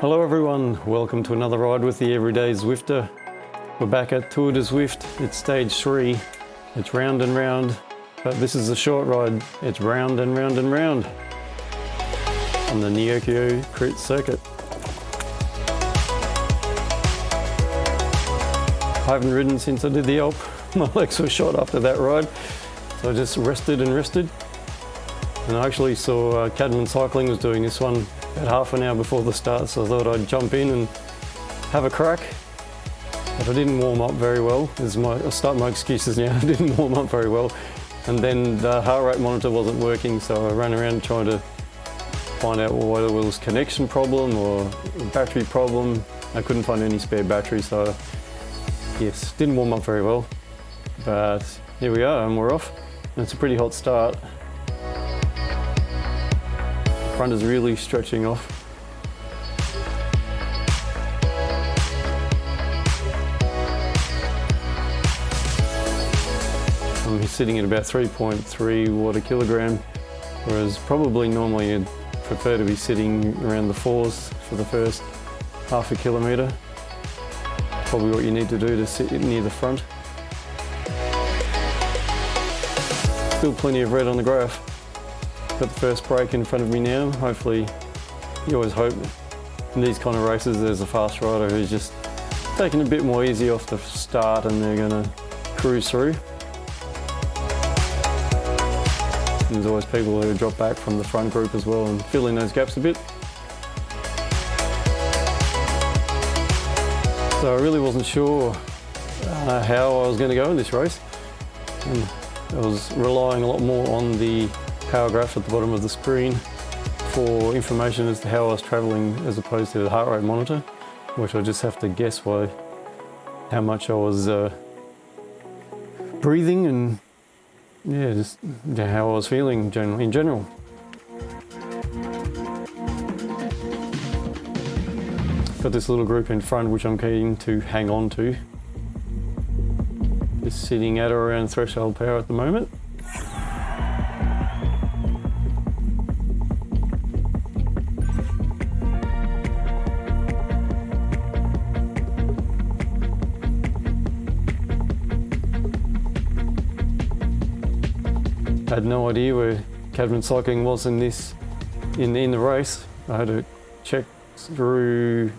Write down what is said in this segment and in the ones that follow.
Hello everyone, welcome to another ride with the Everyday Zwifter. We're back at Tour de Zwift. It's stage 3. It's round and round, but this is a short ride. It's round and round and round on the Neokyo Crit circuit. I haven't ridden since I did the Alp. My legs were shot after that ride, so I just rested and rested. And I actually saw Caedmon Cycling was doing this one about half an hour before the start, so I thought I'd jump in and have a crack. But I didn't warm up very well. I'll start my excuses now. I didn't warm up very well. And then the heart rate monitor wasn't working, so I ran around trying to find out whether it was connection problem or a battery problem. I couldn't find any spare battery, so yes, didn't warm up very well. But here we are and we're off. And it's a pretty hot start. Front is really stretching off. I'm sitting at about 3.3 watt a kilogram, whereas probably normally I'd prefer to be sitting around the 4s for the first half a kilometre. Probably what you need to do to sit near the front. Still plenty of red on the graph. Got the first break in front of me now. Hopefully, you always hope in these kind of races there's a fast rider who's just taking a bit more easy off the start and they're going to cruise through. And there's always people who drop back from the front group as well and fill in those gaps a bit. So I really wasn't sure how I was going to go in this race. And I was relying a lot more on the power graph at the bottom of the screen for information as to how I was travelling as opposed to the heart rate monitor, which I just have to guess how much I was breathing and yeah, just how I was feeling in general. Got this little group in front which I'm keen to hang on to. Just sitting at or around threshold power at the moment. I had no idea where Caedmon Cycling was in the race. I had to check through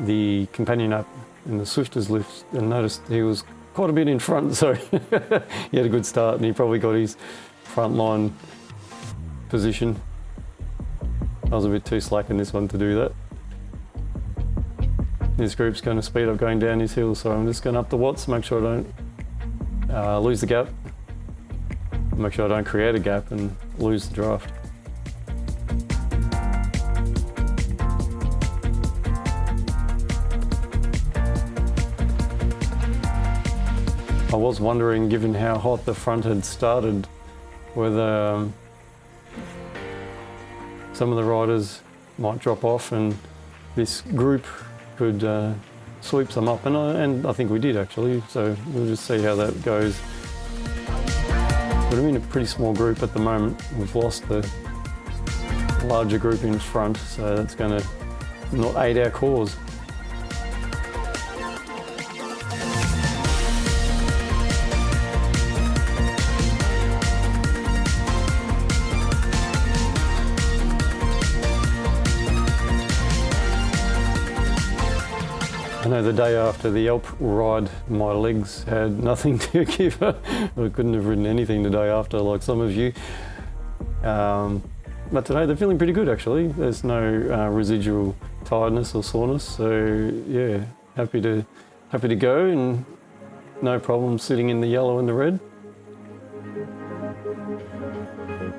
the companion app in the Zwifters list and noticed he was quite a bit in front, so he had a good start and he probably got his front line position. I was a bit too slack in this one to do that. This group's going to speed up going down this hill, so I'm just going up the watts, make sure I don't lose the gap. Make sure I don't create a gap and lose the draft. I was wondering, given how hot the front had started, whether some of the riders might drop off and this group could sweep some up, and I think we did actually, so we'll just see how that goes. But I'm in a pretty small group at the moment. We've lost the larger group in front, so that's going to not aid our cause. I know the day after the Alp ride, my legs had nothing to give. I couldn't have ridden anything the day after, like some of you. But today they're feeling pretty good actually. There's no residual tiredness or soreness, so yeah, happy to go and no problem sitting in the yellow and the red.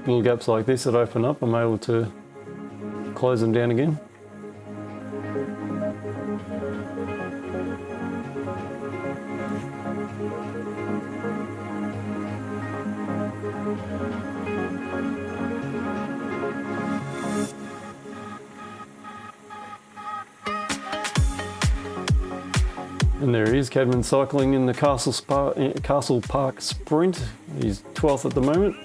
Little gaps like this that open up, I'm able to close them down again. And there he is, Caedmon Cycling in the Castle Park Sprint. He's 12th at the moment.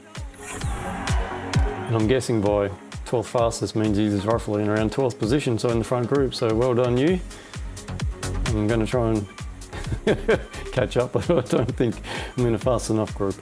And I'm guessing by 12th fastest means he's roughly in around 12th position, so in the front group. So well done you. I'm going to try and catch up, but I don't think I'm in a fast enough group.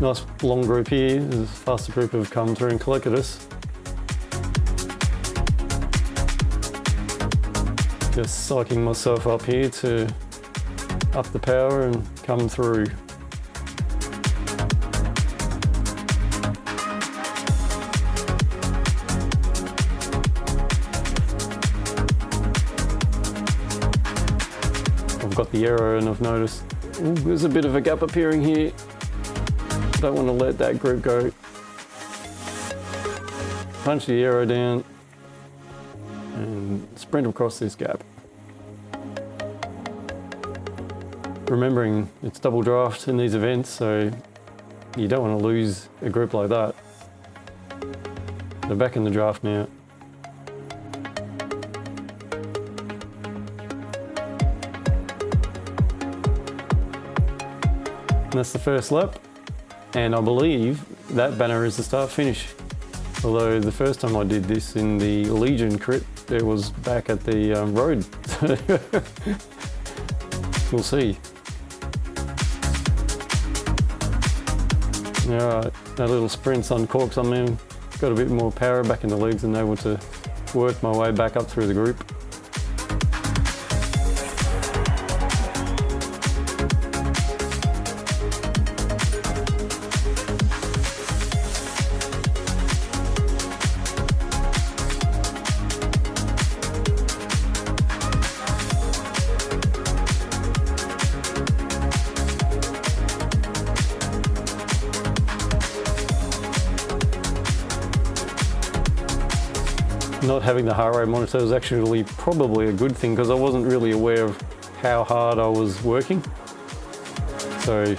Nice long group here. The faster group have come through and collected us. Just psyching myself up here to up the power and come through. I've got the arrow and I've noticed there's a bit of a gap appearing here. Don't want to let that group go. Punch the arrow down and sprint across this gap. Remembering it's double draft in these events, so you don't want to lose a group like that. They're back in the draft now. And that's the first lap. And I believe that banner is the start finish. Although the first time I did this in the Legion crit, it was back at the road. We'll see. Alright, that little sprint uncorks on me. Got a bit more power back in the legs and able to work my way back up through the group. Not having the heart rate monitor was actually probably a good thing because I wasn't really aware of how hard I was working. So,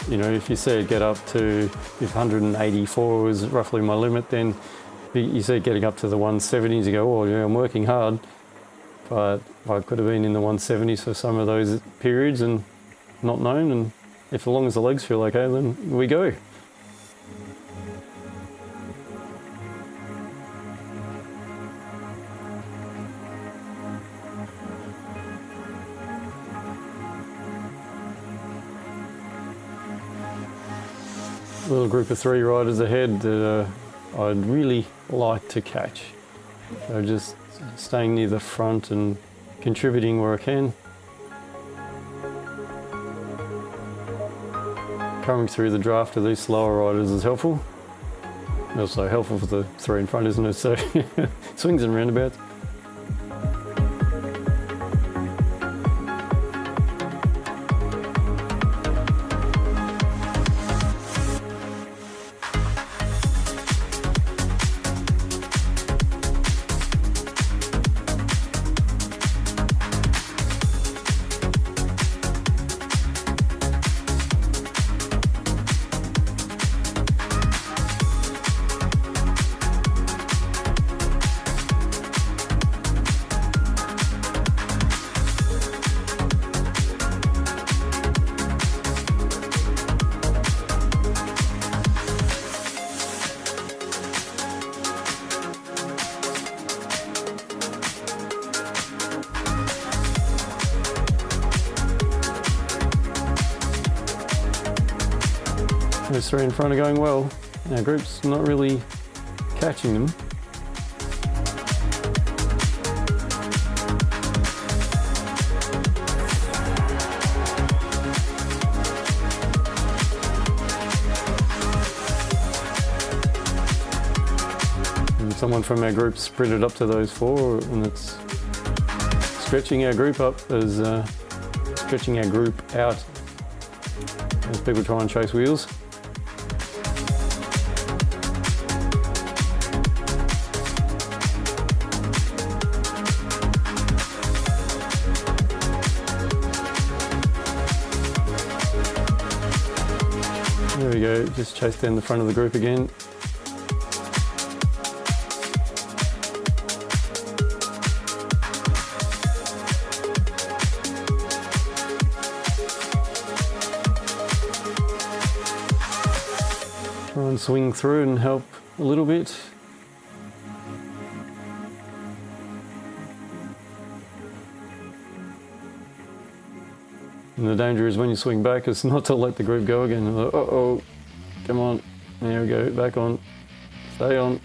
you know, if you see it get up to, if 184 was roughly my limit, then you see it getting up to the 170s, you go, oh yeah, I'm working hard. But I could have been in the 170s for some of those periods and not known, and if as long as the legs feel okay, then we go. Little group of 3 riders ahead that I'd really like to catch. So just staying near the front and contributing where I can. Coming through the draft of these slower riders is helpful. Also helpful for the 3 in front, isn't it? So swings and roundabouts. Those 3 in front are going well. Our group's not really catching them. And someone from our group sprinted up to those 4, and it's stretching our group up as stretching our group out as people try and chase wheels. There we go, just chase down the front of the group again. Try and swing through and help a little bit. And the danger is when you swing back, it's not to let the group go again. Like, uh-oh, come on, there we go, back on, stay on.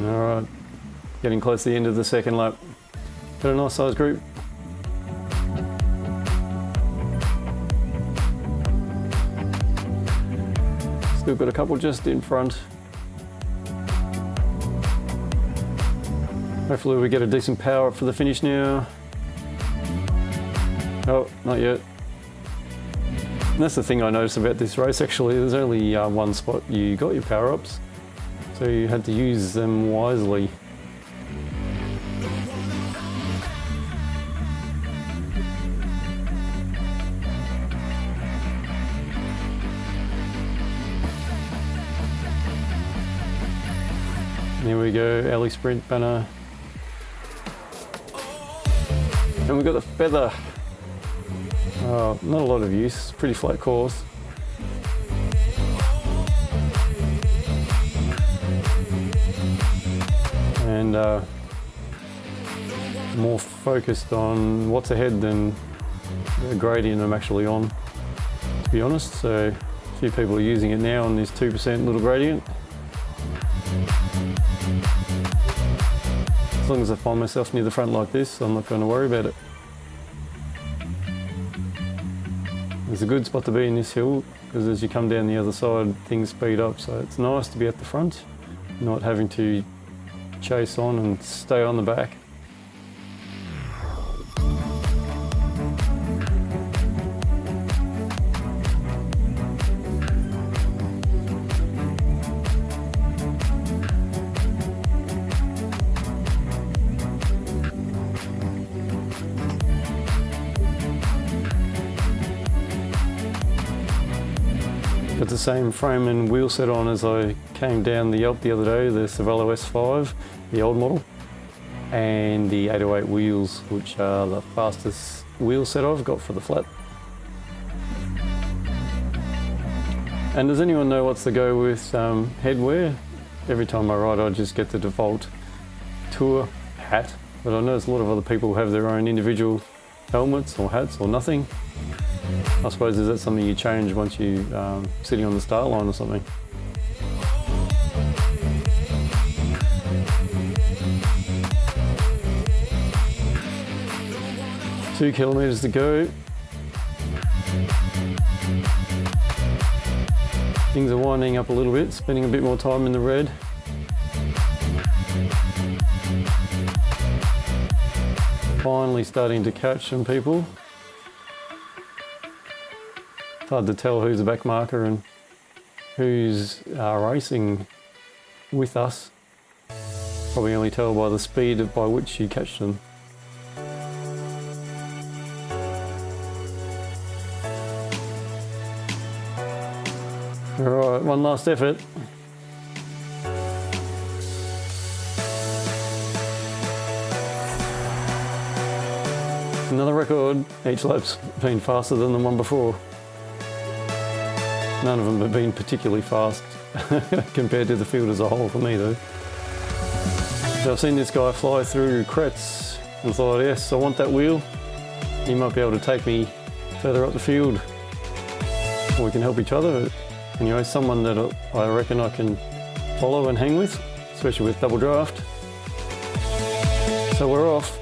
All right, getting close to the end of the second lap. Got a nice sized group. Still got a couple just in front. Hopefully we get a decent power up for the finish now. Oh, not yet. And that's the thing I noticed about this race actually, there's only one spot you got your power ups, so you had to use them wisely. Here we go, alley sprint banner. And we've got the feather. Oh, not a lot of use, pretty flat course. And more focused on what's ahead than the gradient I'm actually on, to be honest. So a few people are using it now on this 2% little gradient. As long as I find myself near the front like this, I'm not going to worry about it. It's a good spot to be in this hill, because as you come down the other side, things speed up. So it's nice to be at the front, not having to chase on and stay on the back. Got the same frame and wheel set on as I came down the Alp the other day, the Cervelo S5, the old model, and the 808 wheels, which are the fastest wheel set I've got for the flat. And does anyone know what's the go with headwear? Every time I ride I just get the default tour hat, but I notice a lot of other people have their own individual helmets or hats or nothing. I suppose is that something you change once you sitting on the start line or something? Two kilometres to go. Things are winding up a little bit, spending a bit more time in the red. Finally starting to catch some people. It's hard to tell who's a back marker and who's racing with us. Probably only tell by the speed by which you catch them. Alright, one last effort. Another record. Each lap's been faster than the one before. None of them have been particularly fast compared to the field as a whole for me though. So I've seen this guy fly through Crets and thought, yes, I want that wheel. He might be able to take me further up the field. Or we can help each other. Anyway, someone that I reckon I can follow and hang with, especially with double draft. So we're off.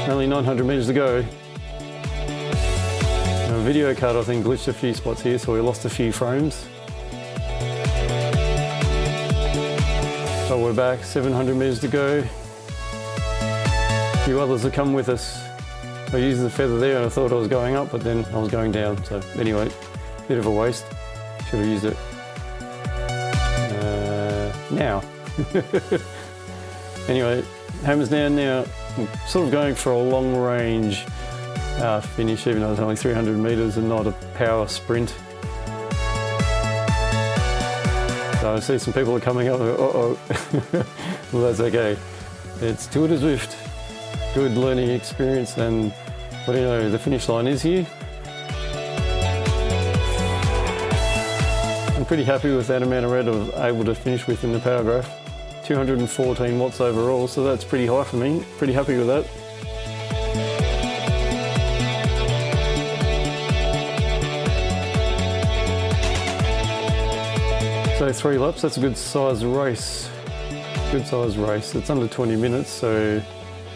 Only 900 metres to go. Our video card I think glitched a few spots here, so we lost a few frames. So we're back, 700 metres to go. A few others have come with us. I used the feather there and I thought I was going up, but then I was going down. So anyway, bit of a waste. Should have used it now. Anyway, hammer's down now. I'm sort of going for a long range finish, even though it's only 300 metres and not a power sprint. So I see some people are coming up, uh-oh. Well, that's okay. It's Tour de Zwift. Good learning experience, and what do you know, the finish line is here. I'm pretty happy with that amount of red I was able to finish with in the power graph. 214 watts overall, so that's pretty high for me. Pretty happy with that. So 3 laps, that's a good size race. Good size race. It's under 20 minutes, so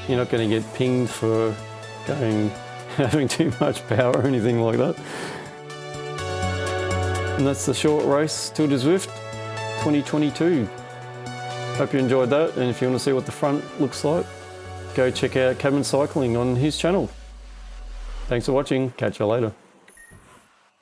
you're not going to get pinged for having too much power or anything like that. And that's the short race, Tour de Zwift 2022. Hope you enjoyed that, and if you want to see what the front looks like, go check out Caedmon Cycling on his channel. Thanks for watching, catch you later.